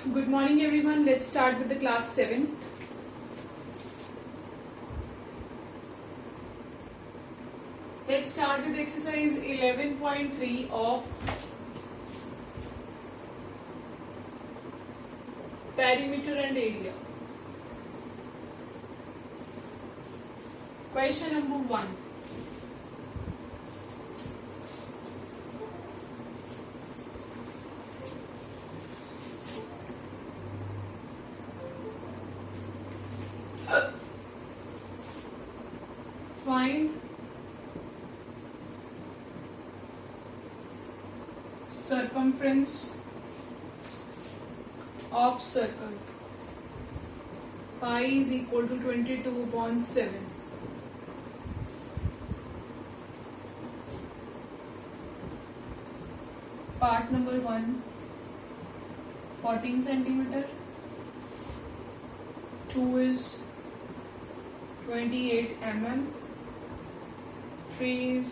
Good morning everyone. Let's start with the class 7th. Let's start with exercise 11.3 of perimeter and area. Question number 1. Find circumference of circle. Pi is equal to 22/7. Part number 1, 14 centimeter. 2 is 28 mm. 3 is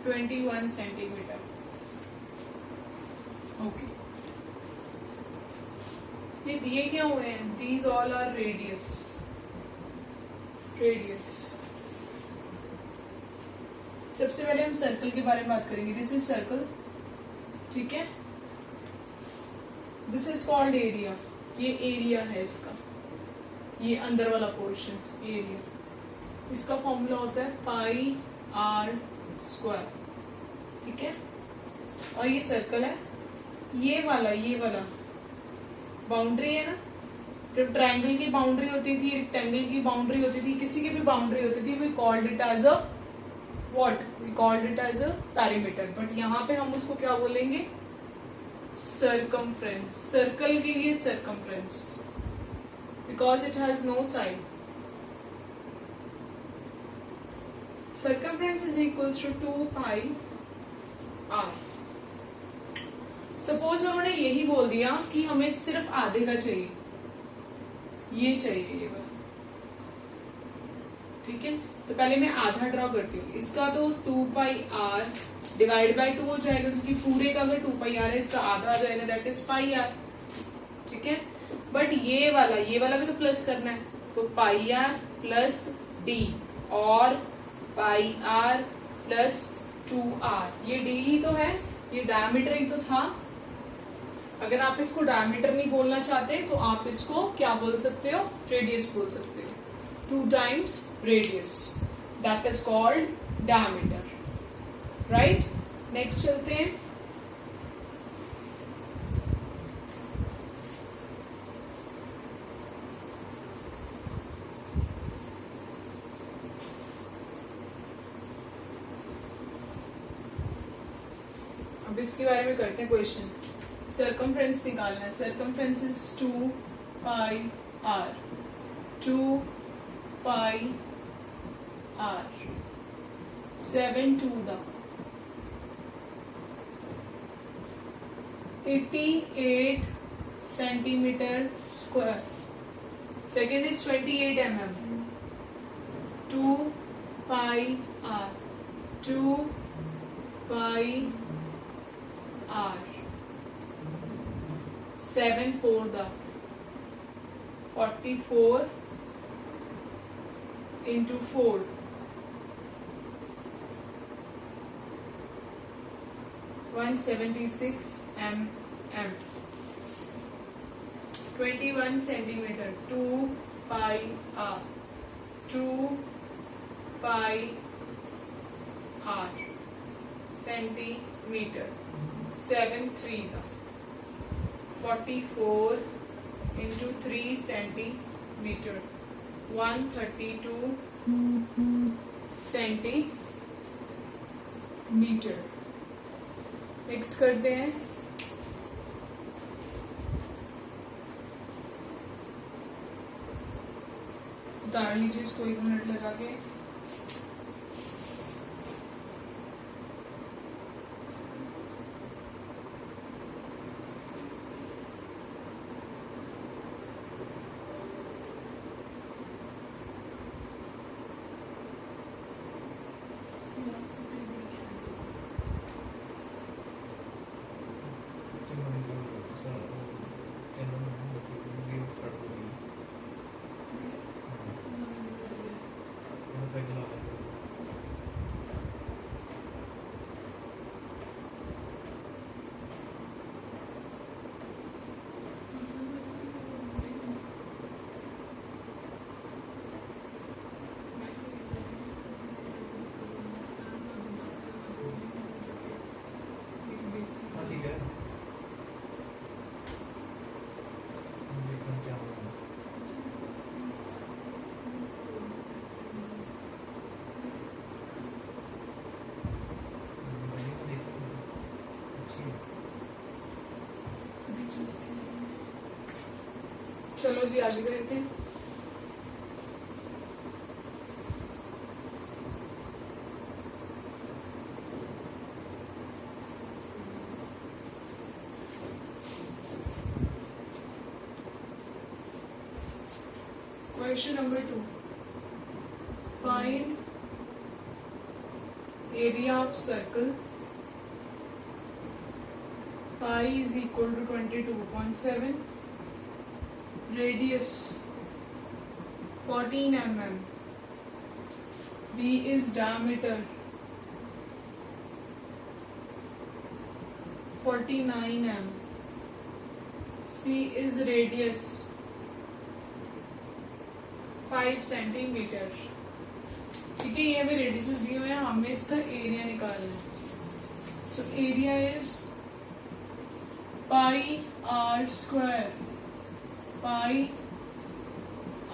21 centimeter. Okay. ये दिए क्या हुए हैं? These all are radius. सबसे पहले हम circle के बारे में बात करेंगे. दिस इज सर्कल, ठीक है. This is called area. ये एरिया है इसका, ये अंदर वाला पोर्शन एरिया. इसका फॉर्मूला होता है पाई आर स्क्वायर, ठीक है. और ये सर्कल है. ये वाला बाउंड्री है ना. जब ट्रायंगल की बाउंड्री होती थी, रेक्टेंगल की बाउंड्री होती थी, किसी की भी बाउंड्री होती थी, we called it as a what? We called it as a perimeter. But यहाँ पे हम उसको क्या बोलेंगे? सर्कमफ्रेंस. सर्कल के लिए circumference, because it has no side. Circumference is equals to 2 pi r. Suppose उन्होंने यही बोल दिया कि हमें सिर्फ आधे का चाहिए, ये चाहिए ये वाला, ठीक है. तो पहले मैं आधा ड्रॉ करती हूँ. इसका तो 2 pi r डिवाइड बाय 2 हो जाएगा, क्योंकि पूरे का अगर 2 pi r है, इसका आधा आ जाएगा, दैट इज pi r, ठीक है. बट ये वाला भी तो प्लस करना है, तो pi r प्लस d और पाई आर प्लस 2r. ये d ही तो है, ये डायमीटर ही तो था. अगर आप इसको डायमीटर नहीं बोलना चाहते तो आप इसको क्या बोल सकते हो? रेडियस बोल सकते हो. 2 times radius, that is called diameter, right. Next चलते हैं. अब इसके बारे में करते हैं क्वेश्चन. सर्कमफ्रेंस निकालना है. Circumference is 2 pi R. 2 pi R. 7 to the 88 centimeter square. Second is 28 mm. 2 pi r. 2 pi r. 7 for the 44 into 4. 176 mm. 21 centimeter. 2 pi r. 2 pi r centimeter. 7 3 the 44 into 3 centimeter. 132 centimeter. Next करते हैं. उतार लीजिए इसको 1 minute लगा के. चलो जी आगे करते हैं। Question number 2. Find area of circle. Pi is equal to 22.7. Radius 14 mm. B is diameter 49 mm. C is radius 5 centimetre. ठीक है, ये हमें रेडियसेस दिए हुए हैं, हमें इसका एरिया निकालना है। So area is pi R square. Pi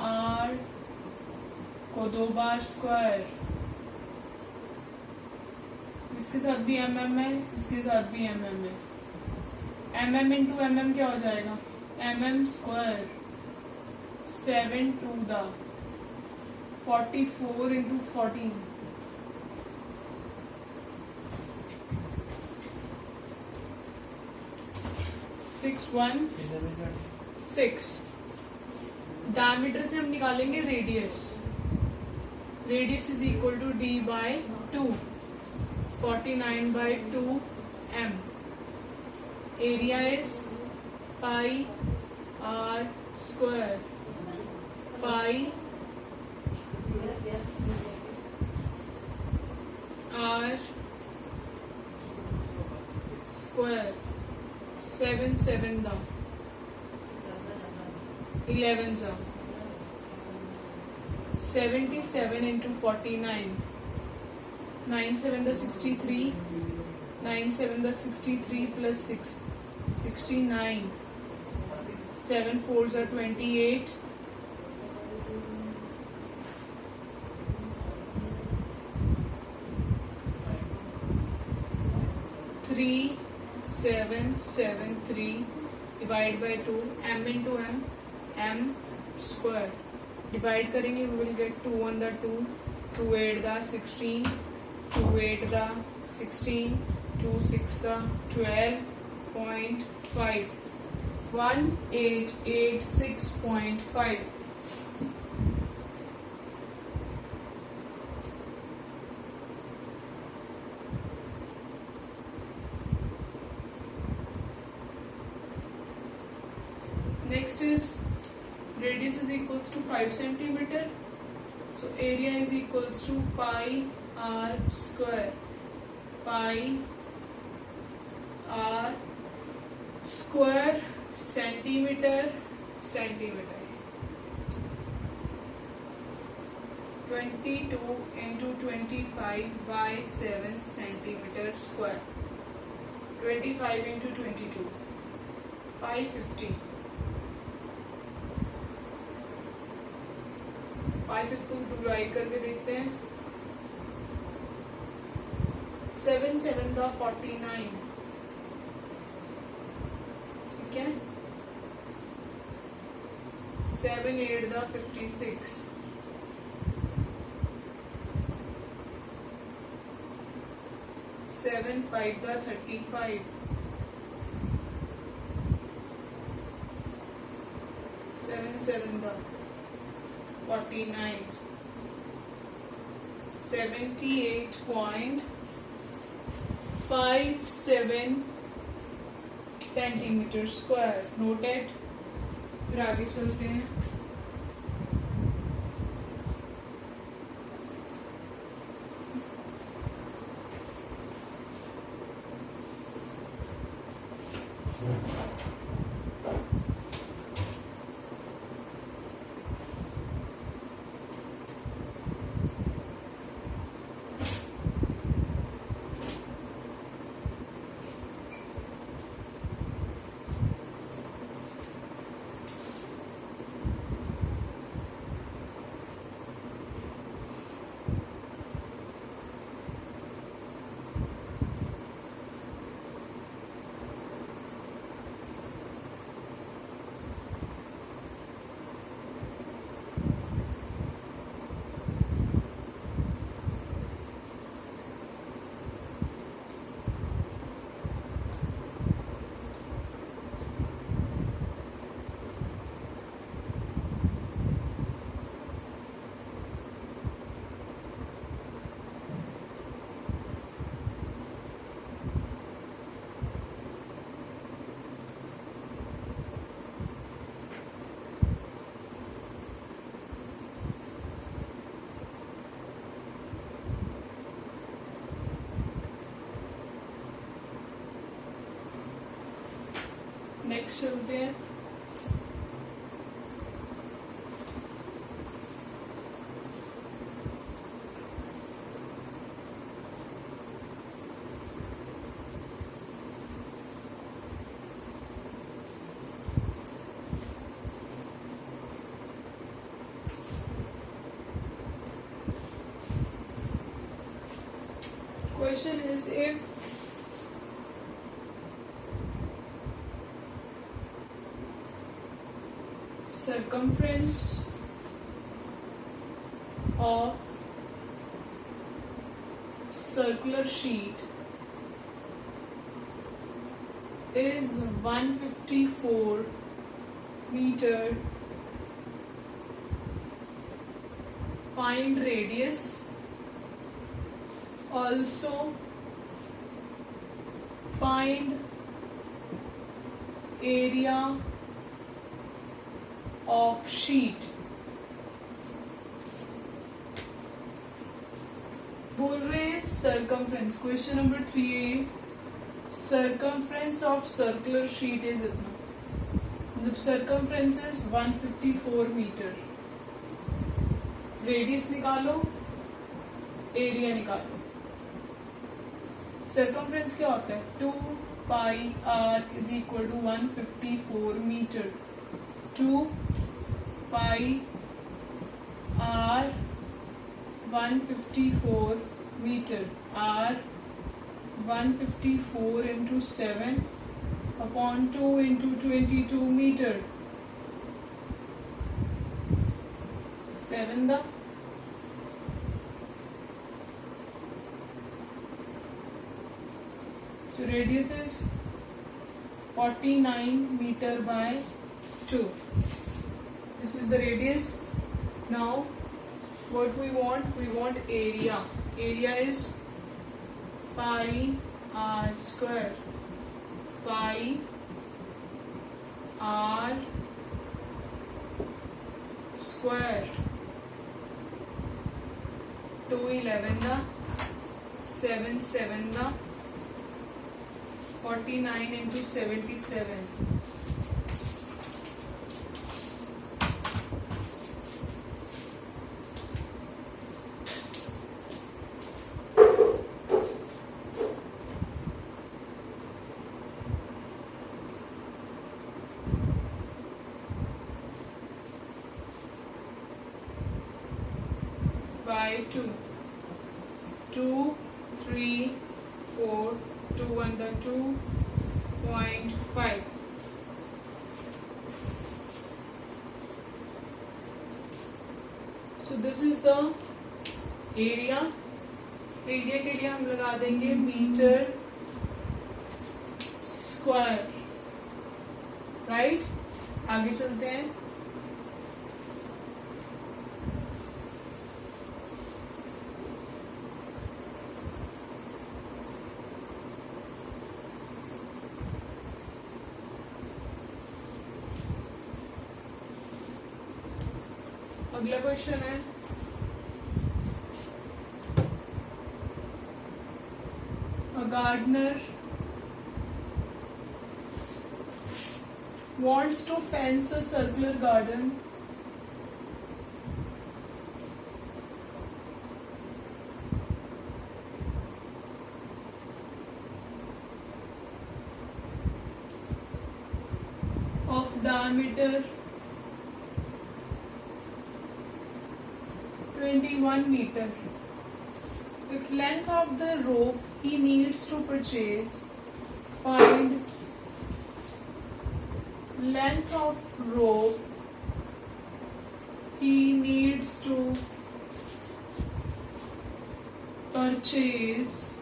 R को 2 बार स्क्वायर, इसके साथ भी mm है, इसके साथ भी mm है। mm इंटू mm क्या हो जाएगा? mm square 7 to the 44 into 14, 616। Diameter से हम निकालेंगे radius. Radius is equal to d by 2, 49 by 2 m। Area is pi R square. Pi R square 7 7 दा 11 सा 77 into 49, 9 7 दा 63, 9 7 दा 63 plus 6 69, 7 4s are 28, 3773 divide by 2, m into m, m square divide करेंगे, we will get 2 1 द 2, 2 8 द 16, 2 8 द 16, 2 6 द 12.5, 1886.5। Next is radius is equals to 5 centimeter. So area is equals to pi r square. Pi r square centimeter centimeter. 22 into 25 by 7 centimeter square. 25 into 22, 550. 550 divide करके देखते हैं। 7 7 का 49, ठीक है। 7 8 का 56, 7 5 का 35, 7 7 का 49, 78.57 सेंटीमीटर स्क्वायर। नोटेड। फिर आगे चलते हैं। नेक्स्ट चलते हैं। Question is, if circumference of circular sheet is 154 meter, find radius. Also find area of sheet. बोल रहे हैं circumference, question number 3A, circumference of circular sheet is इतना, मतलब circumference is 154 मीटर, रेडियस निकालो, एरिया निकालो। Circumference क्या होता है? 2 pi r is equal to 154 metre. 2 pi r 154 metre, r 154 into 7 upon 2 into 22 metre, 7 दा so radius is 49 meter by 2. This is the radius. Now what we want area. Area is pi r square, pi r square, 2 11 da, 7 7 da, 49 into 77. By 2. 2, 3, 4, 2 1 the 2.5. So this is the area. Area के लिए हम लगा देंगे metre square, right. आगे चलते हैं। अगला question है, a gardener wants to fence a circular garden of diameter 21 meter. If length of the rope he needs to purchase, find length of rope he needs to purchase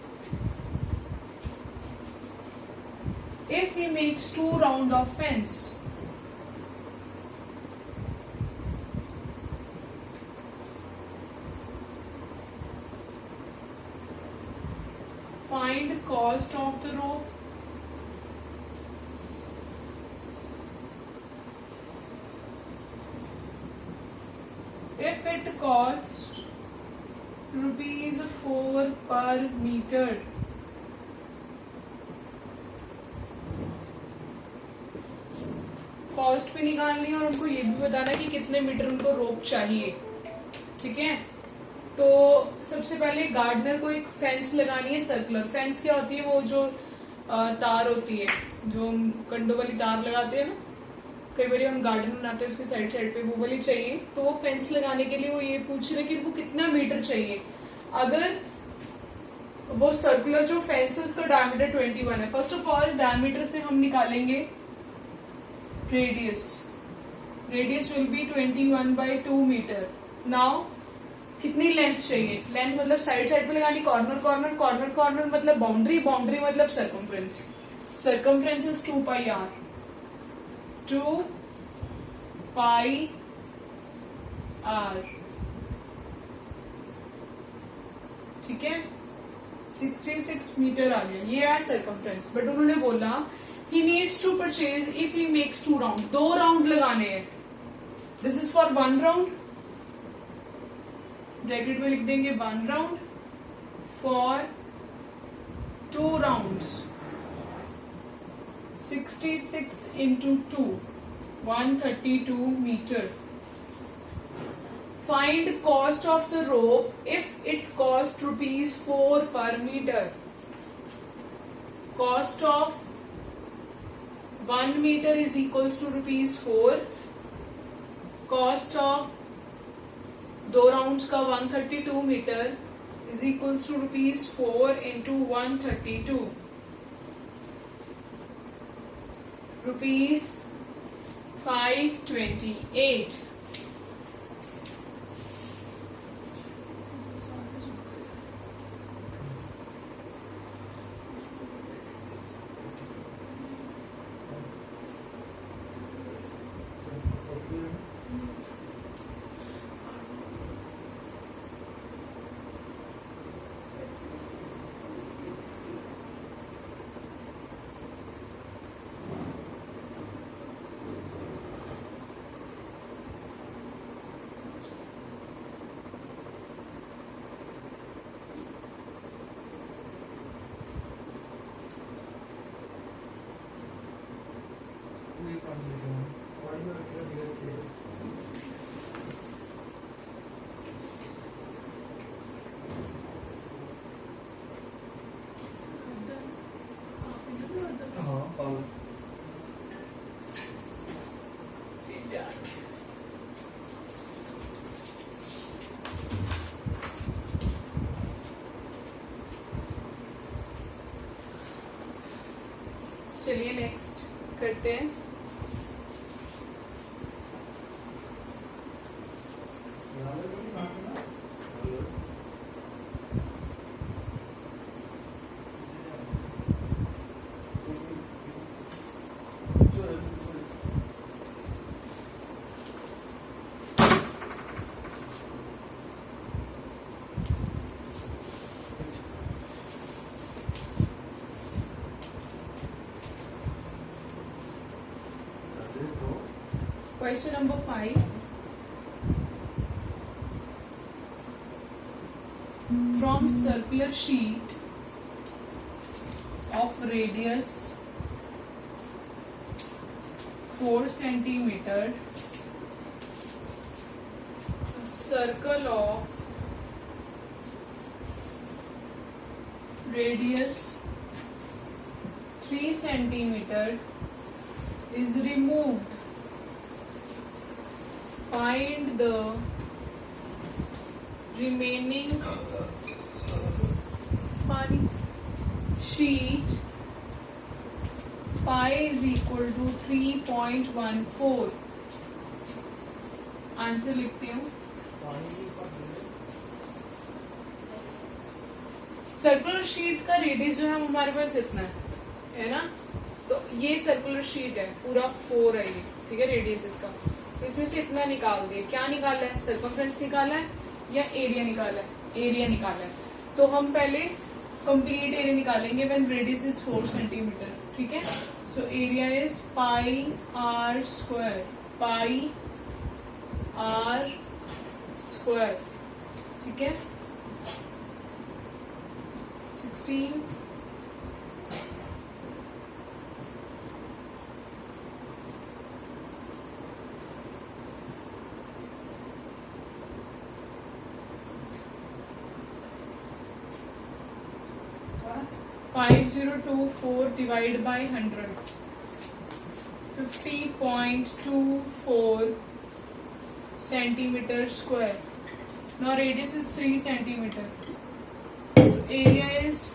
if he makes 2 round of fence. Find cost of the rope. If it costs ₹4 per meter, cost भी निकालनी है और उनको ये भी बताना है कि कितने मीटर उनको रोप चाहिए, ठीक है। तो सबसे पहले गार्डनर को एक फेंस लगानी है, सर्कुलर फेंस। क्या होती है? वो जो तार होती है, जो कंडों वाली तार लगाते हैं ना, कई बार हम गार्डन बनाते हैं उसके साइड साइड पे, वो वाली चाहिए। तो वो फेंस लगाने के लिए वो ये पूछ रहे कि इनको कितना मीटर चाहिए। अगर वो सर्कुलर जो फेंस है उसका डायमीटर 21 है, फर्स्ट ऑफ ऑल डायमीटर से हम निकालेंगे radius. Radius will be 21/2 metre. Now कितनी लेंथ चाहिए? लेंथ मतलब साइड साइड पे लगानी, कॉर्नर कॉर्नर, कॉर्नर कॉर्नर मतलब बाउंड्री, बाउंड्री मतलब circumference. Circumference is 2πr, 2πr, ठीक है। 66 मीटर आ गया, ये है सर्कमफ्रेंस। बट उन्होंने बोला he needs to purchase if he makes 2 round, 2 round लगाने हैं। This is for 1 round, bracket में लिख देंगे 1 round for 2 rounds. 66 into 2, 132 meter. Find cost of the rope if it cost ₹4 per meter. Cost of 1 meter is equals to ₹4. Cost of 2 rounds का 132 meter is equals to ₹4 into 132. ₹528. चलिए next करते हैं। Question number 5. From circular sheet of radius 4 centimeter, a circle of radius 3 centimeter is removed. Find the remaining sheet. Pi is equal to 3.14. Answer लिखती हूँ। Circular sheet का radius जो है हमारे पास इतना है ना। तो ये सर्कुलर शीट है, पूरा 4 है ये, ठीक है, रेडियस इसका। इसमें से इतना निकाल दिए। क्या निकाला है? सर्कमफ्रेंस निकाला है या एरिया निकाला है? एरिया निकाला है। तो हम पहले कंप्लीट एरिया निकालेंगे व्हेन रेडियस इज 4 सेंटीमीटर, ठीक है। So area is πr square, πr square, ठीक है। 16 × 5024 divided by 100. 50.24 centimeter square. Now radius is 3 centimeter. So area is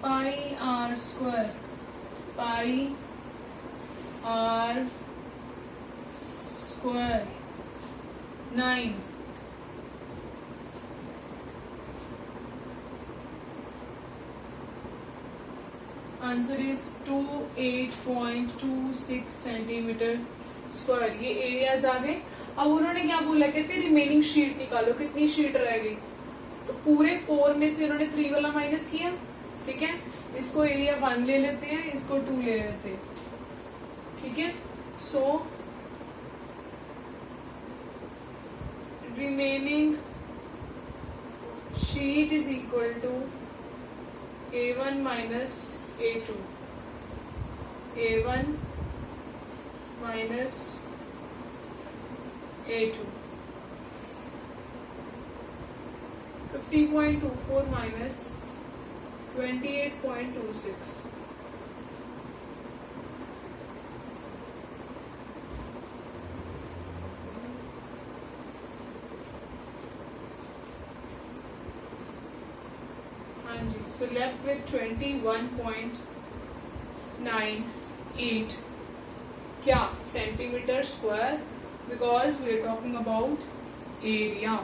pi r square. Pi r square 9. Answer is 28.26 centimetre square. ये areas आ गए. अब उन्होंने क्या बोला, कहते रिमेनिंग शीट निकालो. कितनी शीट रह गई? तो पूरे 4 में से उन्होंने 3 वाला माइनस किया. ठीक है, इसको एरिया 1 ले लेते हैं, इसको 2 ले लेते हैं. ठीक है, so remaining sheet is equal to A1 minus A2. A1 minus A2. 50.24 minus 28.26. So left with 21.98 क्या centimetre square, because we are talking about area.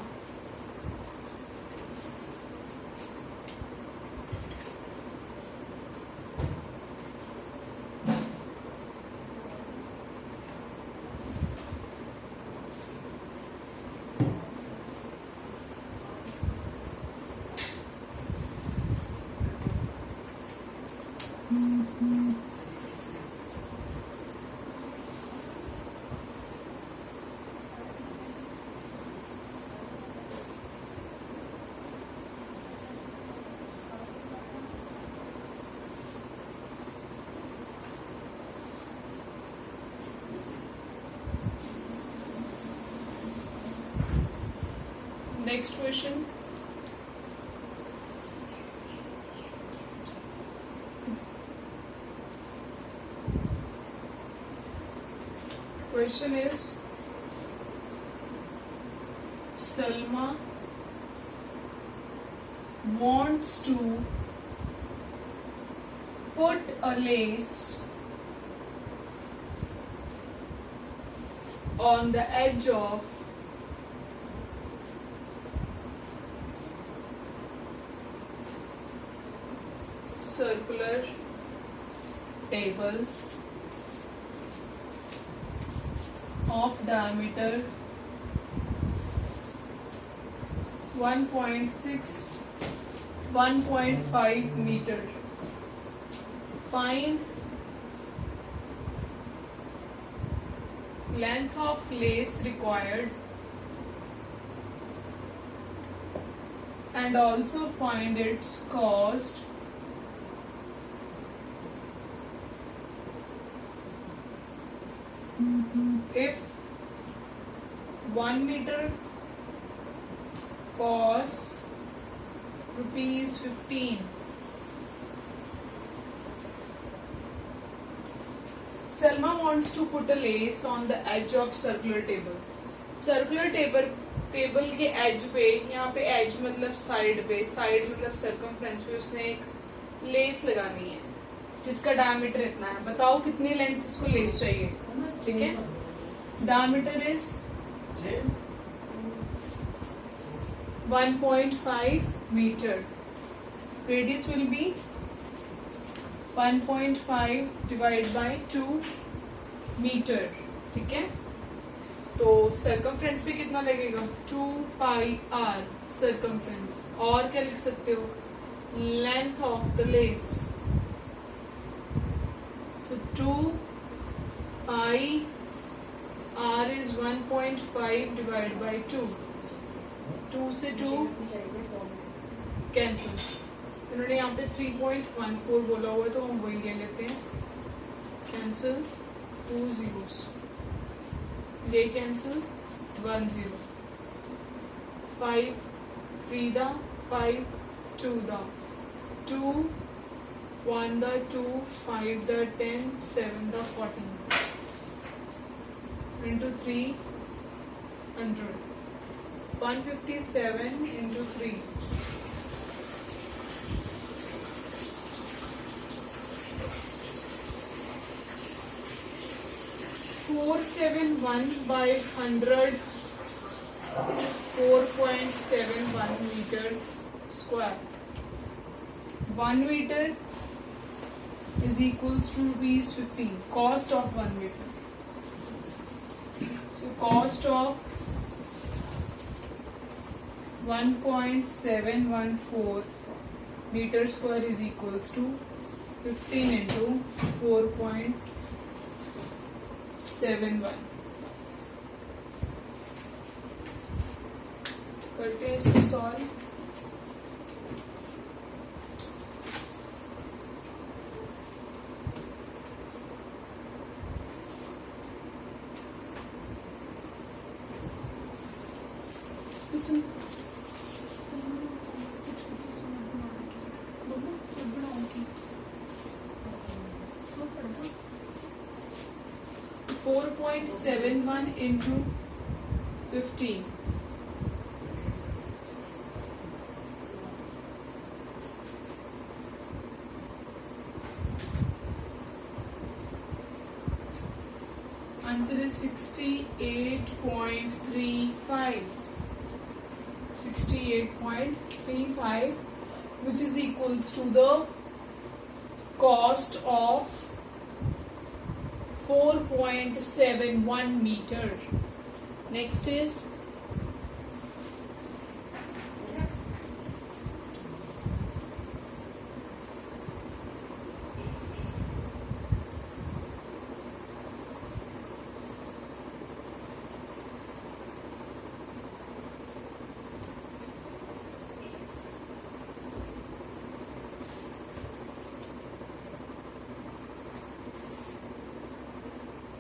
Next question. Question is, Salma wants to put a lace on the edge of circular table of diameter 1.5 meter. Find length of lace required and also find its cost if 1 meter costs ₹15. Salma wants to put a lace on the edge of circular table. Circular table के as पे, यहाँ पे as मतलब side पे, side मतलब circumference पे उसने एक लेस लगानी है जिसका डायमीटर इतना है. बताओ कितनी लेंथ उसको लेस चाहिए. ठीक है, diameter is 1.5 meter. Radius will be 1.5 divided by 2 meter. ठीक है, तो सर्कमफ्रेंस भी कितना लगेगा 2 pi r सर्कमफ्रेंस. और क्या लिख सकते हो, length of the less. So 2 pi r is 1.5 divided by 2. 2 से 2 कैंसिल. इन्होंने यहाँ पे 3.14 बोला हुआ है तो हम वही ले लेते हैं. Cancel 2 zeros. ये cancel 1 0. 5 3 5 2 the 2, 1 the 2, 5 the 10, 7 the 14 into 300. 157 into 3. 471 by 100. 4.71 meter square. 1 meter is equals to rupees 15. Cost of 1 meter. So cost of 1.714 meter square is equals to 15 into 4.71. करते हैं इसको solve. Listen. 4.71 into 15. Answer is 68.35. 68.35, which is equals to the cost of 4.71 meter. Next is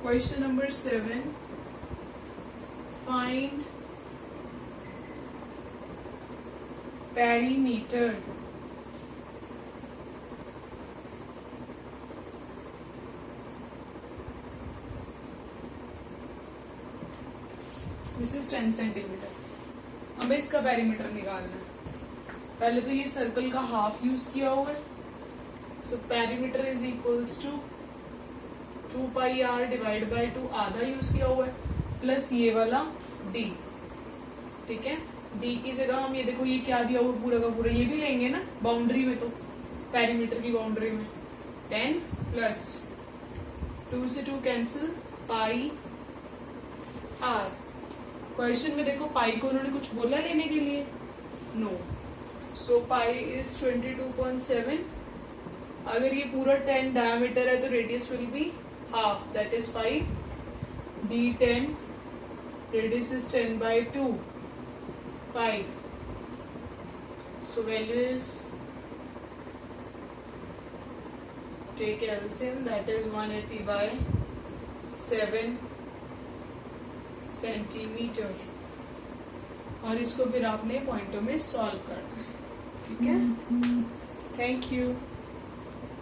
question number 7. Find perimeter. This is 10 centimetre. हमें इसका perimeter निकालना है. पहले तो ये सर्कल का हाफ यूज किया हुआ है. So perimeter is equals to 2 pi R divide by 2 आधा यूज किया हुआ है प्लस ये वाला d. ठीक है, d की जगह हम ये देखो ये क्या दिया हुआ पूरा का पूरा ये भी लेंगे ना बाउंड्री में. तो पेरीमीटर की बाउंड्री में 10 प्लस 2 से 2 कैंसिल पाई आर. क्वेश्चन में देखो पाई को उन्होंने कुछ बोला लेने के लिए? नो. So pi is 22.7. अगर ये पूरा 10 डायमीटर है तो radius will B half, that is 5. d10 radius is 10 by 2, 5. So value is, take LCM, that is 180 by 7 centimetre. और इसको फिर आपने पॉइंटों में सॉल्व करना है. ठीक है, थैंक यू.